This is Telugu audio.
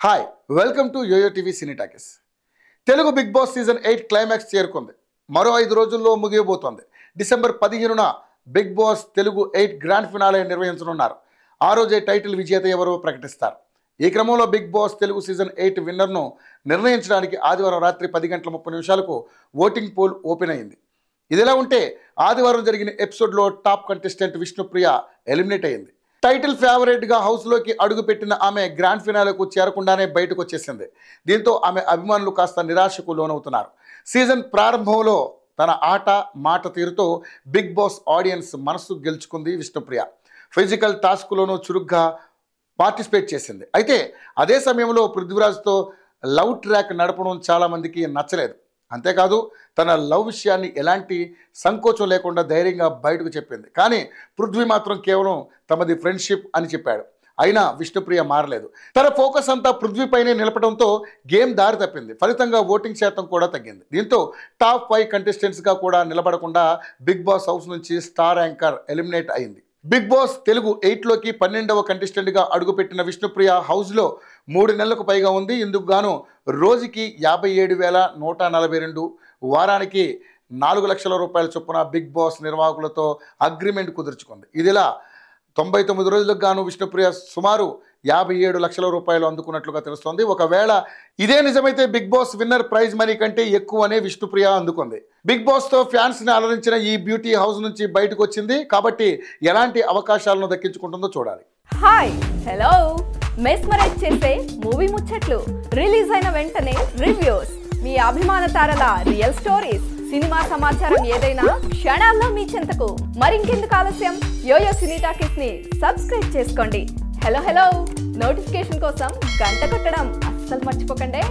Hi welcome to yoyo TV cine talkies. Telugu Bigg Boss season 8 climax చేరుకుంది. మరో 5 రోజుల్లో ముగియబోతోంది. డిసెంబర్ 15న Bigg Boss Telugu 8 grand finale నిర్వహించనున్నారు. ఆ రోజే టైటిల్ విజేత ఎవరో ప్రకటిస్తారు. ఈ క్రమంలో బిగ్ బాస్ తెలుగు సీజన్ 8 విన్నర్ను నిర్ణయించడానికి ఆదివారం రాత్రి 10 గంటల 30 నిమిషాలకు ఓటింగ్ పోల్ ఓపెన్ అయింది. ఇదిలా ఉంటే ఆదివారం జరిగిన ఎపిసోడ్లో టాప్ కంటెస్టెంట్ విష్ణుప్రియ ఎలిమినేట్ అయింది. టైటిల్ ఫేవరెట్గా హౌస్లోకి అడుగుపెట్టిన ఆమె గ్రాండ్ ఫినాలకు చేరకుండానే బయటకు వచ్చేసింది. దీంతో ఆమె అభిమానులు కాస్త నిరాశకు లోనవుతున్నారు. సీజన్ ప్రారంభంలో తన ఆట మాట తీరుతో బిగ్ బాస్ ఆడియన్స్ మనసు గెలుచుకుంది విష్ణుప్రియ. ఫిజికల్ టాస్క్లోనూ చురుగ్గా పార్టిసిపేట్ చేసింది. అయితే అదే సమయంలో పృథ్వీరాజ్తో లవ్ ట్రాక్ నడపడం చాలామందికి నచ్చలేదు. అంతేకాదు తన లవ్ విషయాన్ని ఎలాంటి సంకోచం లేకుండా ధైర్యంగా బయటకు చెప్పింది. కానీ పృథ్వీ మాత్రం కేవలం తమది ఫ్రెండ్షిప్ అని చెప్పాడు. అయినా విష్ణుప్రియ మారలేదు. తన ఫోకస్ అంతా పృథ్వీపైనే నిలపడంతో గేమ్ దారి తప్పింది. ఫలితంగా ఓటింగ్ శాతం కూడా తగ్గింది. దీంతో టాప్ 5 కంటెస్టెంట్స్గా కూడా నిలబడకుండా బిగ్ బాస్ హౌస్ నుంచి స్టార్ యాంకర్ ఎలిమినేట్ అయింది. బిగ్ బాస్ తెలుగు 8లోకి 12వ కంటెస్టెంట్గా అడుగుపెట్టిన విష్ణుప్రియ హౌస్లో 3 నెలలకు పైగా ఉంది. ఇందుకు గాను రోజుకి 57,142, వారానికి 4 లక్షల రూపాయల చొప్పున బిగ్ బాస్ నిర్వాహకులతో అగ్రిమెంట్ కుదుర్చుకుంది. ఇదిలా 99 రోజులకు గాను విష్ణుప్రియ సుమారు 57 లక్షల రూపాయలు అందుకున్నట్లుగా తెలుస్తోంది. ఒకవేళ ఇదే నిజమైతే Bigg Boss winner prize money కంటే ఎక్కువనే విష్ణుప్రియ అందుకుంది. బిగ్ బాస్తో ఫ్యాన్స్ని అలరించిన ఈ బ్యూటీ హౌస్ నుంచి బయటకు వచ్చింది కాబట్టి ఎలాంటి అవకాశాలను దక్కించుకుంటుందో చూడాలి. హాయ్ హలో మెస్మరైజ్ చేసే మూవీ ముచ్చట్లు, రిలీజ్ అయిన వెంటనే రివ్యూస్, మీ అభిమాన తారల రియల్ స్టోరీస్, సినిమా సమాచారం ఏదైనా క్షణాల్లో మీ చెంతకు. మరింకెందుకు ఆలస్యం, యోయో సినీ టాకీస్ ని సబ్స్క్రైబ్ చేసుకోండి. హలో నోటిఫికేషన్ కోసం గంట కొట్టడం అస్సలు మర్చిపోకండి.